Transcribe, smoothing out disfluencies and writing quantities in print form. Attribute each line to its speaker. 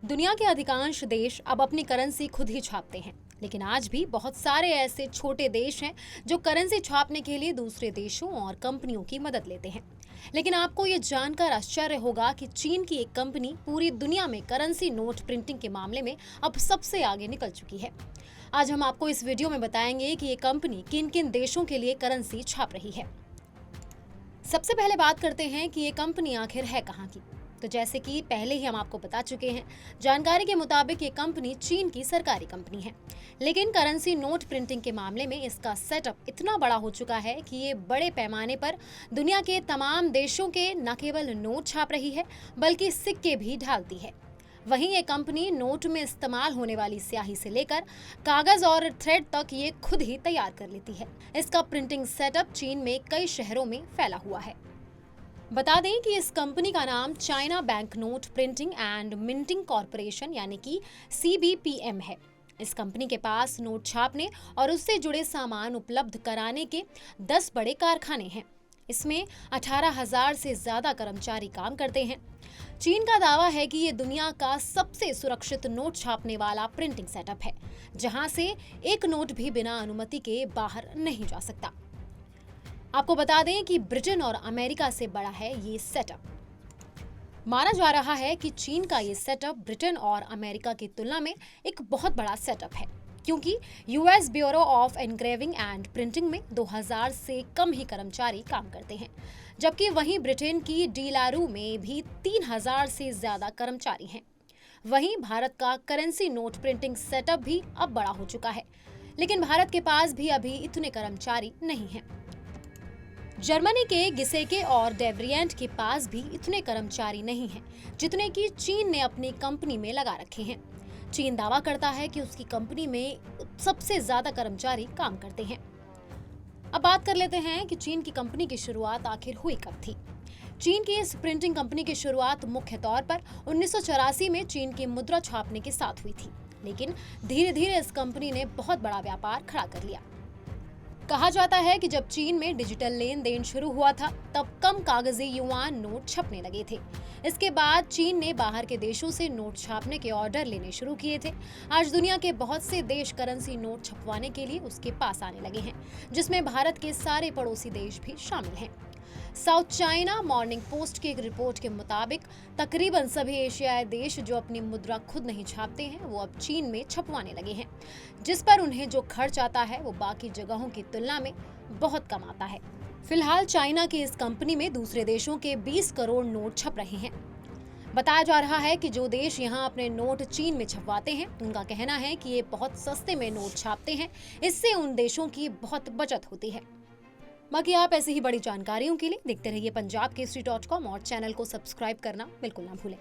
Speaker 1: दुनिया के अधिकांश देश अब अपनी करेंसी खुद ही छापते हैं, लेकिन आज भी बहुत सारे ऐसे छोटे देश हैं जो करेंसी छापने के लिए दूसरे देशों और कंपनियों की मदद लेते हैं। लेकिन आपको ये जानकर आश्चर्य होगा कि चीन की एक कंपनी पूरी दुनिया में करेंसी नोट प्रिंटिंग के मामले में अब सबसे आगे निकल चुकी है। आज हम आपको इस वीडियो में बताएंगे कि ये कंपनी किन किन देशों के लिए करेंसी छाप रही है। सबसे पहले बात करते हैं कि ये कंपनी आखिर है कहाँ की। तो जैसे कि पहले ही हम आपको बता चुके हैं, जानकारी के मुताबिक ये कंपनी चीन की सरकारी कंपनी है, लेकिन करेंसी नोट प्रिंटिंग के मामले में इसका सेटअप इतना बड़ा हो चुका है कि ये बड़े पैमाने पर दुनिया के तमाम देशों के न केवल नोट छाप रही है बल्कि सिक्के भी ढालती है। वहीं ये कंपनी नोट में इस्तेमाल होने वाली स्याही से लेकर कागज और थ्रेड तक ये खुद ही तैयार कर लेती है। इसका प्रिंटिंग सेटअप चीन में कई शहरों में फैला हुआ है। बता दें कि इस कंपनी का नाम China bank note printing and minting corporation यानी कि CBPM है। इस कंपनी के पास नोट छापने और उससे जुड़े सामान उपलब्ध कराने के 10 बड़े कारखाने हैं। इसमें 18,000 से ज्यादा कर्मचारी काम करते हैं। चीन का दावा है कि ये दुनिया का सबसे सुरक्षित नोट छापने वाला प्रिंटिंग सेटअप है, जहां से एक नोट भी बिना अनुमति के बाहर नहीं जा सकता। आपको बता दें कि ब्रिटेन और अमेरिका से बड़ा है ये सेटअप। माना जा रहा है कि चीन का ये सेटअप ब्रिटेन और अमेरिका की तुलना में एक बहुत बड़ा सेटअप है, क्योंकि US bureau of engraving and printing में 2000 से कम ही कर्मचारी काम करते हैं, जबकि वहीं ब्रिटेन की डीलारू में भी 3000 से ज्यादा कर्मचारी हैं। वहीं भारत का करेंसी नोट प्रिंटिंग सेटअप भी अब बड़ा हो चुका है, लेकिन भारत के पास भी अभी इतने कर्मचारी नहीं हैं। जर्मनी के गिसेके और डेवरिएंट के पास भी इतने कर्मचारी नहीं हैं, जितने कि चीन ने अपनी कंपनी में लगा रखे हैं। चीन दावा करता है कि उसकी कंपनी में सबसे ज्यादा कर्मचारी काम करते हैं। अब बात कर लेते हैं कि चीन की कंपनी की शुरुआत आखिर हुई कब थी। चीन की इस प्रिंटिंग कंपनी की शुरुआत मुख्य तौर पर 1984 में चीन की मुद्रा छापने के साथ हुई थी, लेकिन धीरे धीरे इस कंपनी ने बहुत बड़ा व्यापार खड़ा कर लिया। कहा जाता है कि जब चीन में डिजिटल लेन देन शुरू हुआ था, तब कम कागजी युआन नोट छपने लगे थे। इसके बाद चीन ने बाहर के देशों से नोट छापने के ऑर्डर लेने शुरू किए थे। आज दुनिया के बहुत से देश करेंसी नोट छपवाने के लिए उसके पास आने लगे हैं, जिसमें भारत के सारे पड़ोसी देश भी शामिल हैं। साउथ चाइना मॉर्निंग पोस्ट की एक रिपोर्ट के मुताबिक तकरीबन सभी एशियाई देश जो अपनी मुद्रा खुद नहीं छापते हैं, वो अब चीन में छपवाने लगे हैं, जिस पर उन्हें जो खर्च आता है वो बाकी जगहों की तुलना में बहुत कम आता है। फिलहाल चाइना की इस कंपनी में दूसरे देशों के 20 करोड़ नोट छप रहे हैं। बताया जा रहा है कि जो देश यहाँ अपने नोट चीन में छपवाते हैं, उनका कहना है कि ये बहुत सस्ते में नोट छापते हैं, इससे उन देशों की बहुत बचत होती है। बाकी आप ऐसी ही बड़ी जानकारियों के लिए देखते रहिए punjabkesari.com और चैनल को सब्सक्राइब करना बिल्कुल ना भूलें।